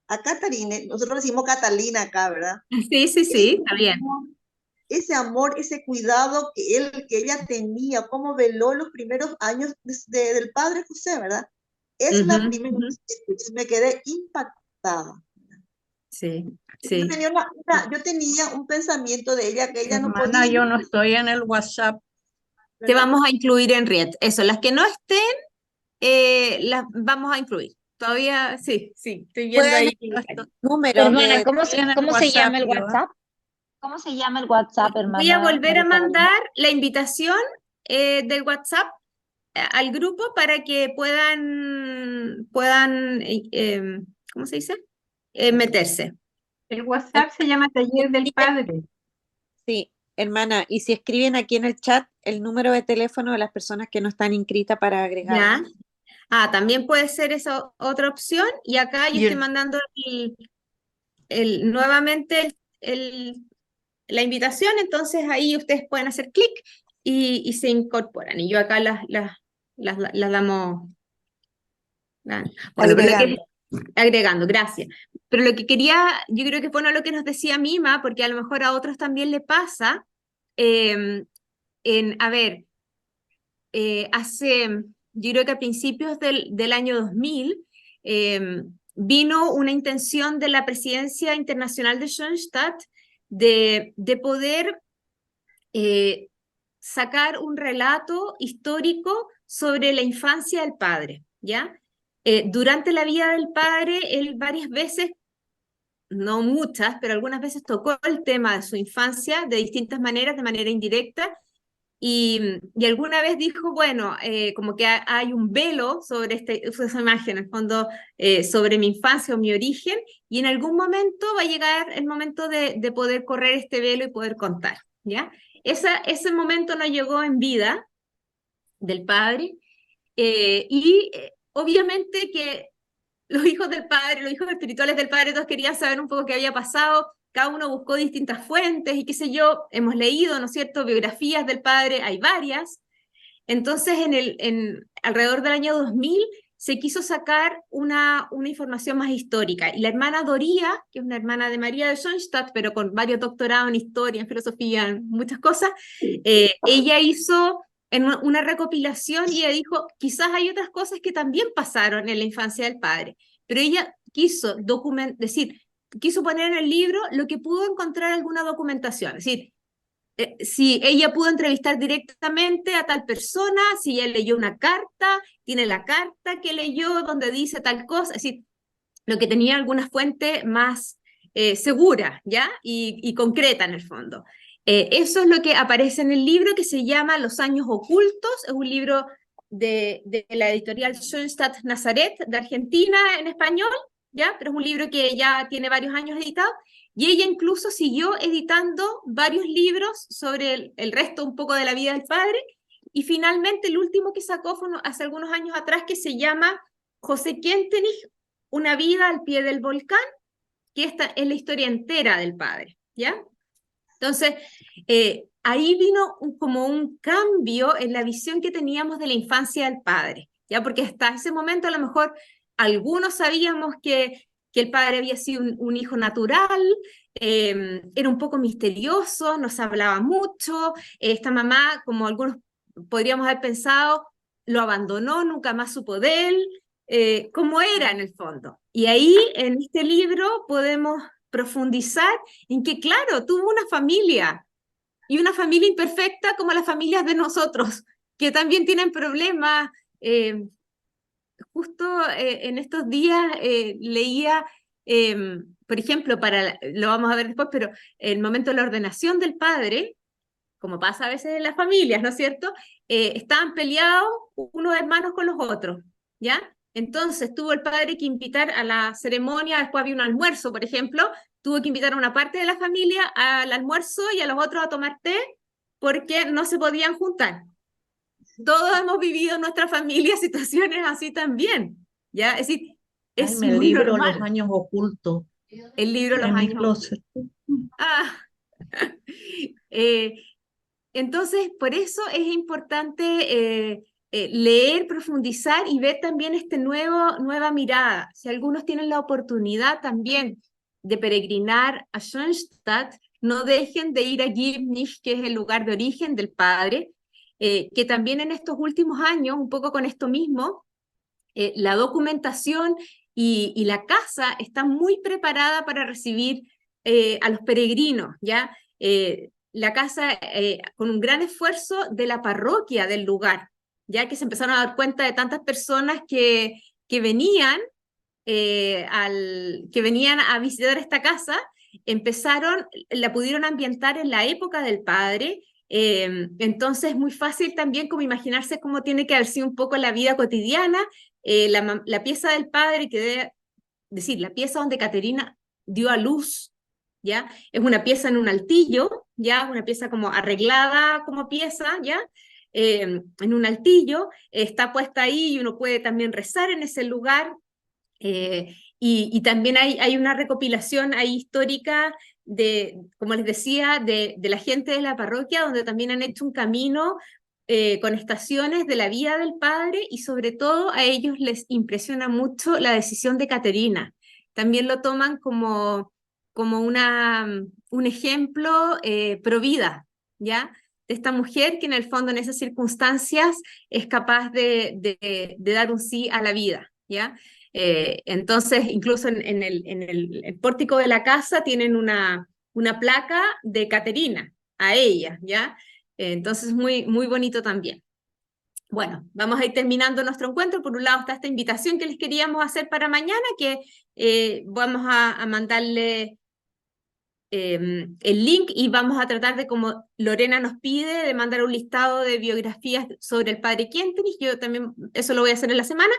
a Catarina, nosotros decimos Catalina acá, ¿verdad? Sí, sí, sí, está bien. Ese amor, ese cuidado que ella tenía, cómo veló los primeros años del padre José, ¿verdad? Es la Ujú, primera ujú. vez que me quedé impactada. Sí, Yo sí. tenía, yo tenía un pensamiento de ella que ella no Hermana, podía, yo no estoy en el WhatsApp. Te ¿verdad? vamos a incluir en Riet. Eso, las que no estén, las vamos a incluir. Todavía, sí, sí, estoy viendo Pueden ahí. números Hermana, de Estoy en el cómo se llama WhatsApp el yo. WhatsApp? ¿Cómo se llama el WhatsApp, Voy a hermana volver a María Carolina? mandar la invitación del WhatsApp al grupo para que puedan ¿cómo se dice? Meterse. El WhatsApp se llama Taller del Padre. Sí, hermana, y si escriben aquí en el chat el número de teléfono de las personas que no están inscritas para agregar. ¿Ya? Ah, también puede ser esa otra opción. Y acá yo Y estoy el, mandando nuevamente la invitación, entonces ahí ustedes pueden hacer clic y se incorporan. Y yo acá las damos. Bueno, pero Agregando. agregando, gracias. Pero lo que quería, yo creo que bueno lo que nos decía Mima, porque a lo mejor a otros también le pasa, a ver, yo creo que a principios del año 2000, vino una intención de la Presidencia Internacional de Schoenstatt de poder sacar un relato histórico sobre la infancia del padre, ¿ya? Durante la vida del padre, él varias veces, no muchas, pero algunas veces tocó el tema de su infancia de distintas maneras, de manera indirecta, y alguna vez dijo, bueno, como que hay un velo sobre esa imagen, en el fondo, sobre mi infancia o mi origen, y en algún momento va a llegar el momento de poder correr este velo y poder contar, ¿ya? Ese momento no llegó en vida del padre, obviamente que los hijos del padre, los hijos espirituales del padre, todos querían saber un poco qué había pasado, cada uno buscó distintas fuentes y qué sé yo, hemos leído, ¿no es cierto?, biografías del padre, hay varias. Entonces, alrededor del año 2000 se quiso sacar una información más histórica. Y la hermana Doría, que es una hermana de María de Schoenstatt, pero con varios doctorados en historia, en filosofía, en muchas cosas, ella hizo una recopilación y ella dijo, quizás hay otras cosas que también pasaron en la infancia del padre, pero ella quiso quiso poner en el libro lo que pudo encontrar alguna documentación, es decir, si ella pudo entrevistar directamente a tal persona, si ella leyó una carta, tiene la carta que leyó donde dice tal cosa, es decir, lo que tenía alguna fuente más segura, ¿ya? Y concreta en el fondo. Eso es lo que aparece en el libro que se llama Los años ocultos, es un libro de la editorial Schoenstatt Nazaret de Argentina en español, ¿ya? Pero es un libro que ya tiene varios años editado, y ella incluso siguió editando varios libros sobre el resto un poco de la vida del padre, y finalmente el último que sacó fue hace algunos años atrás, que se llama José Kentenich, Una vida al pie del volcán, que esta es la historia entera del padre, ¿ya? Entonces, ahí vino como un cambio en la visión que teníamos de la infancia del padre, ¿ya? Porque hasta ese momento a lo mejor algunos sabíamos que el padre había sido un hijo natural, era un poco misterioso, no se hablaba mucho, esta mamá, como algunos podríamos haber pensado, lo abandonó, nunca más supo de él, cómo era en el fondo. Y ahí en este libro podemos profundizar en que, claro, tuvo una familia, y una familia imperfecta como las familias de nosotros, que también tienen problemas. Justo en estos días leía, por ejemplo, lo vamos a ver después, pero el momento de la ordenación del padre, como pasa a veces en las familias, ¿no es cierto? Estaban peleados unos hermanos con los otros, ¿ya? Entonces tuvo el padre que invitar a la ceremonia, después había un almuerzo, por ejemplo, tuvo que invitar a una parte de la familia al almuerzo y a los otros a tomar té porque no se podían juntar. Todos hemos vivido en nuestra familia situaciones así también, ¿ya? Es decir, es Jaime, el muy libro normal. Los años ocultos El libro Los en mi años closet. Ah. Entonces, por eso es importante leer, profundizar y ver también nueva mirada. Si algunos tienen la oportunidad también de peregrinar a Schoenstatt, no dejen de ir a Gibnich, que es el lugar de origen del padre, que también en estos últimos años, un poco con esto mismo, la documentación y la casa está muy preparada para recibir a los peregrinos, ¿ya? La casa con un gran esfuerzo de la parroquia del lugar, ya que se empezaron a dar cuenta de tantas personas que venían a visitar esta casa, la pudieron ambientar en la época del padre. Entonces es muy fácil también como imaginarse cómo tiene que haber sido un poco la vida cotidiana. La pieza del padre, decir, la pieza donde Caterina dio a luz, ¿ya? Es una pieza en un altillo, ¿ya? Una pieza como arreglada como pieza, ¿ya? En un altillo, está puesta ahí y uno puede también rezar en ese lugar. Y también hay una recopilación ahí histórica como les decía, de la gente de la parroquia, donde también han hecho un camino con estaciones de la vida del padre, y sobre todo a ellos les impresiona mucho la decisión de Caterina. También lo toman como un ejemplo pro vida, ¿ya? De esta mujer que en el fondo en esas circunstancias es capaz de dar un sí a la vida, ¿ya? Entonces, incluso en el pórtico de la casa tienen una placa de Caterina, a ella, ¿ya? Entonces, muy, muy bonito también. Bueno, vamos a ir terminando nuestro encuentro. Por un lado está esta invitación que les queríamos hacer para mañana, que vamos a mandarle el link, y vamos a tratar de, como Lorena nos pide, de mandar un listado de biografías sobre el padre Kentenich. Yo también eso lo voy a hacer en la semana.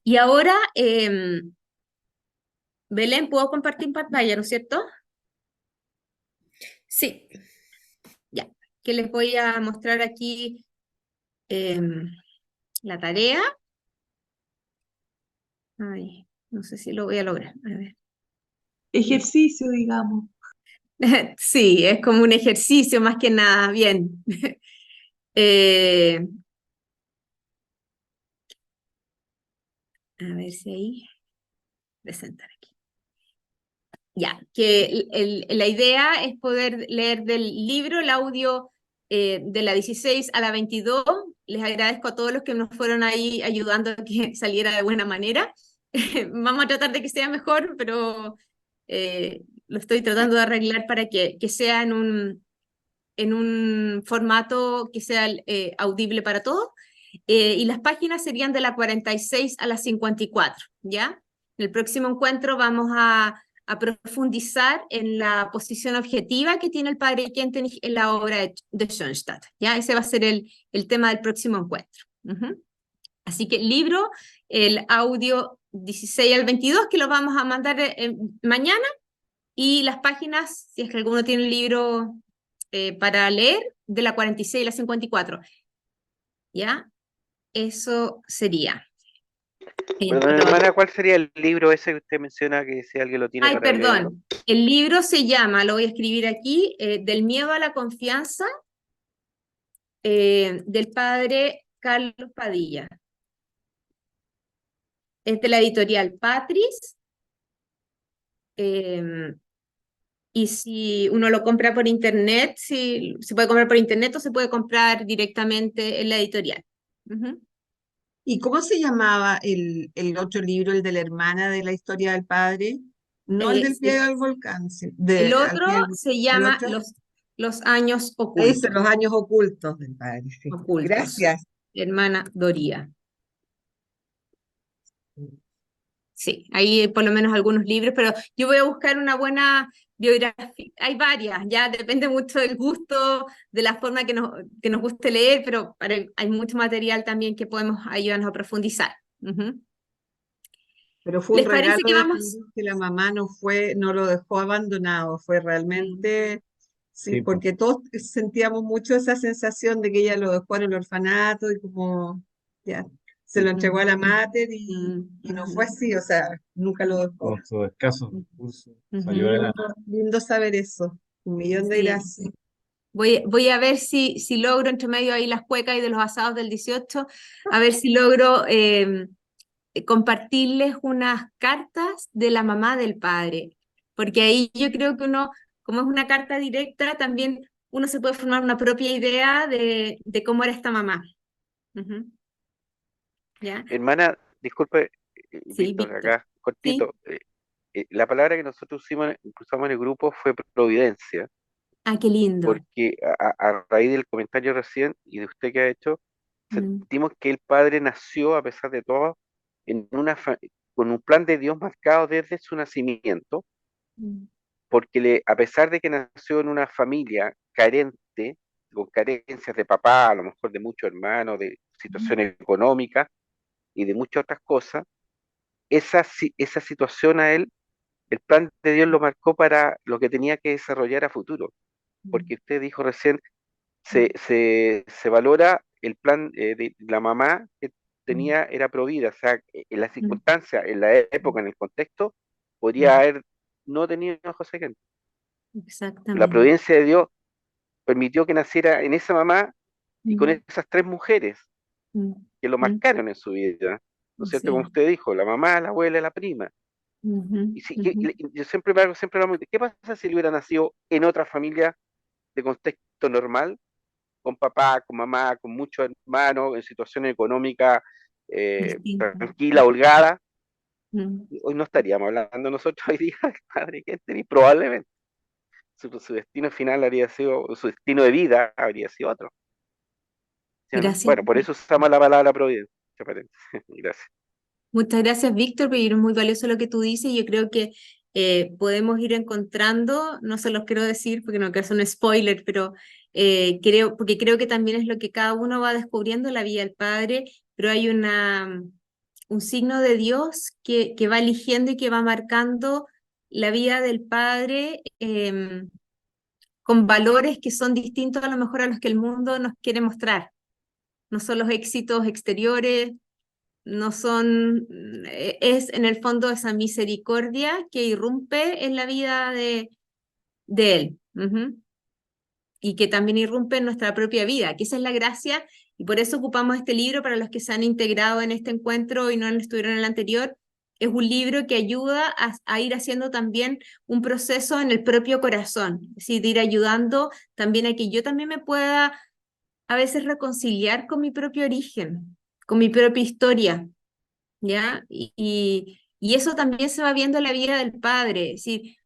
Y ahora, Belén, ¿puedo compartir pantalla, no es cierto? Sí. Ya, que les voy a mostrar aquí la tarea. Ay, no sé si lo voy a lograr. A ver. ejercicio, digamos. Sí, es como un ejercicio más que nada. Bien. Eh, a ver si ahí. Presentar aquí. Ya, que la idea es poder leer del libro el audio de la 16 a la 22. Les agradezco a todos los que nos fueron ahí ayudando a que saliera de buena manera. Vamos a tratar de que sea mejor, pero lo estoy tratando de arreglar para que sea en un formato que sea audible para todos. Y las páginas serían de la 46 a la 54, ¿ya? En el próximo encuentro vamos a profundizar en la posición objetiva que tiene el padre Kentenich en la obra de Schoenstatt, ¿ya? Ese va a ser el tema del próximo encuentro. Así que el libro, el audio 16 al 22, que lo vamos a mandar mañana, y las páginas, si es que alguno tiene el libro para leer, de la 46 y la 54. ¿Ya? Eso sería. Perdón, hermana, ¿cuál sería el libro ese que usted menciona que si alguien lo tiene Ay, para leerlo? perdón. El libro se llama, lo voy a escribir aquí, Del miedo a la confianza, del padre Carlos Padilla. Es de la editorial Patris. Y si uno lo compra por internet, si se puede comprar por internet o se puede comprar directamente en la editorial. ¿Y cómo se llamaba el otro libro, el de la hermana de la historia del padre? No el del pie del volcán, El al otro pie se el llama otro. los años Ese, ocultos. los años ocultos del padre, sí. Ocultos. Gracias. Hermana Doría. Sí, hay por lo menos algunos libros, pero yo voy a buscar una buena biografía. Hay varias, ya depende mucho del gusto, de la forma que nos guste leer, pero hay mucho material también que podemos ayudarnos a profundizar. Pero fue un ¿Les parece regalo que de vamos? Dios que la mamá no lo dejó abandonado, fue realmente, sí, Sí, pues. porque todos sentíamos mucho esa sensación de que ella lo dejó en el orfanato y como ya se lo entregó a la mater y no fue así, o sea, nunca lo dejó. Con sus escasos recursos salió adelante. Lindo saber eso. Un millón de Sí. gracias. Voy a ver si logro entre medio ahí las cuecas y de los asados del 18, a ver si logro compartirles unas cartas de la mamá del padre, porque ahí yo creo que uno, como es una carta directa, también uno se puede formar una propia idea de cómo era esta mamá. ¿Ya? Hermana, disculpe, Sí, Víctor, Víctor. acá, Sí. cortito. La palabra que nosotros usamos en el grupo fue providencia, Ah, qué lindo. porque a raíz del comentario recién y de usted que ha hecho, Mm, sentimos que el Padre nació, a pesar de todo, en con un plan de Dios marcado desde su nacimiento, mm, porque a pesar de que nació en una familia carente, con carencias de papá, a lo mejor de muchos hermanos, de situaciones económicas y de muchas otras cosas, esa situación a él, el plan de Dios lo marcó para lo que tenía que desarrollar a futuro, porque usted dijo recién, se valora el plan de la mamá que tenía, era provida, o sea, en las circunstancias, en la época, en el contexto, podría haber no tenido a José Kent. La Exactamente. providencia de Dios permitió que naciera en esa mamá y con esas tres mujeres que lo marcaron en su vida, ¿no es cierto? Sí. Como usted dijo, la mamá, la abuela, la prima. Y yo siempre me hago siempre la pregunta, ¿qué pasa si él hubiera nacido en otra familia de contexto normal, con papá, con mamá, con muchos hermanos, en situación económica Distinto. tranquila, holgada? Mm. Hoy no estaríamos hablando nosotros hoy día del padre Kenton y probablemente su destino final habría sido, su destino de vida habría sido otro. ¿Sí o no? Gracias. Bueno, por eso usamos la palabra providencia. Gracias. Muchas gracias, Víctor, pero es muy valioso lo que tú dices. Yo creo que podemos ir encontrando, no se los quiero decir porque no quiero hacer un spoiler, pero porque creo que también es lo que cada uno va descubriendo la vida del Padre, pero hay un signo de Dios que va eligiendo y que va marcando la vida del Padre con valores que son distintos a lo mejor a los que el mundo nos quiere mostrar. No son los éxitos exteriores, no son, es en el fondo esa misericordia que irrumpe en la vida de Él. Y que también irrumpe en nuestra propia vida, que esa es la gracia, y por eso ocupamos este libro para los que se han integrado en este encuentro y no estuvieron en el anterior. Es un libro que ayuda a ir haciendo también un proceso en el propio corazón, es decir, de ir ayudando también a que yo también me pueda a veces reconciliar con mi propio origen, con mi propia historia, ¿ya? Y eso también se va viendo en la vida del Padre, es decir,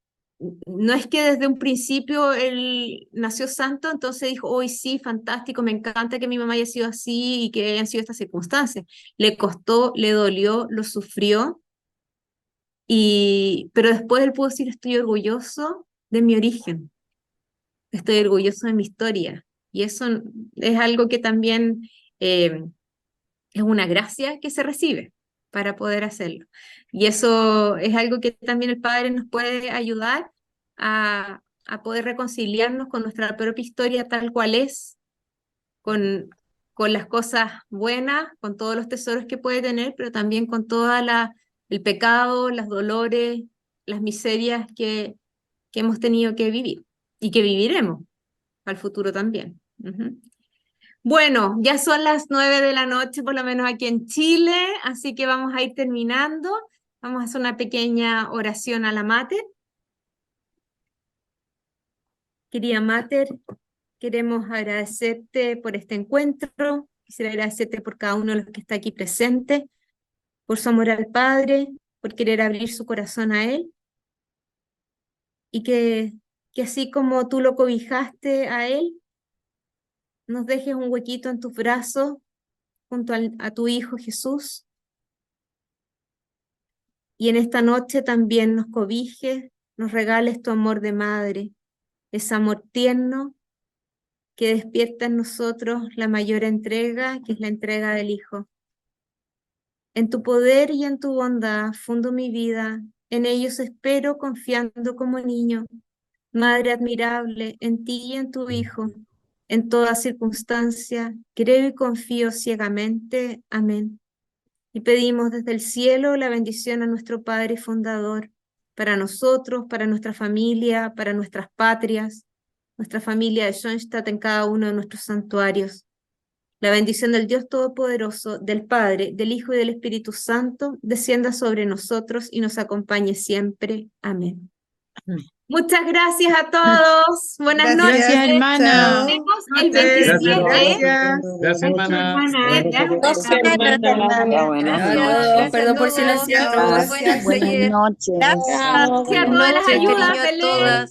no es que desde un principio él nació santo, entonces dijo, hoy sí, fantástico, me encanta que mi mamá haya sido así y que hayan sido estas circunstancias. Le costó, le dolió, lo sufrió, pero después él pudo decir, estoy orgulloso de mi origen, estoy orgulloso de mi historia. Y eso es algo que también es una gracia que se recibe para poder hacerlo. Y eso es algo que también el Padre nos puede ayudar a poder reconciliarnos con nuestra propia historia tal cual es, con las cosas buenas, con todos los tesoros que puede tener, pero también con todo el pecado, los dolores, las miserias que hemos tenido que vivir y que viviremos al futuro también. Bueno, ya son las 9 de la noche, por lo menos aquí en Chile, así que vamos a ir terminando. Vamos a hacer una pequeña oración a la Mater. Querida Mater, queremos agradecerte por este encuentro. Quisiera agradecerte por cada uno de los que está aquí presente, por su amor al Padre, por querer abrir su corazón a Él. Y que así como tú lo cobijaste a Él, nos dejes un huequito en tus brazos junto a tu Hijo Jesús. Y en esta noche también nos cobijes, nos regales tu amor de madre, ese amor tierno que despierta en nosotros la mayor entrega, que es la entrega del Hijo. En tu poder y en tu bondad fundo mi vida, en ellos espero confiando como niño. Madre admirable, en ti y en tu Hijo, en toda circunstancia, creo y confío ciegamente. Amén. Y pedimos desde el cielo la bendición a nuestro Padre Fundador, para nosotros, para nuestra familia, para nuestras patrias, nuestra familia de Schoenstatt en cada uno de nuestros santuarios. La bendición del Dios Todopoderoso, del Padre, del Hijo y del Espíritu Santo, descienda sobre nosotros y nos acompañe siempre. Amén. Muchas gracias a todos. Buenas noches. Gracias, hermana. Nos vemos el Gracias, 27. Gracias, hermana. Gracias, Saludos, perdón por silenciarlos. Gracias. Buenas noches. Gracias. Gracias a todas las ayudas, Belén.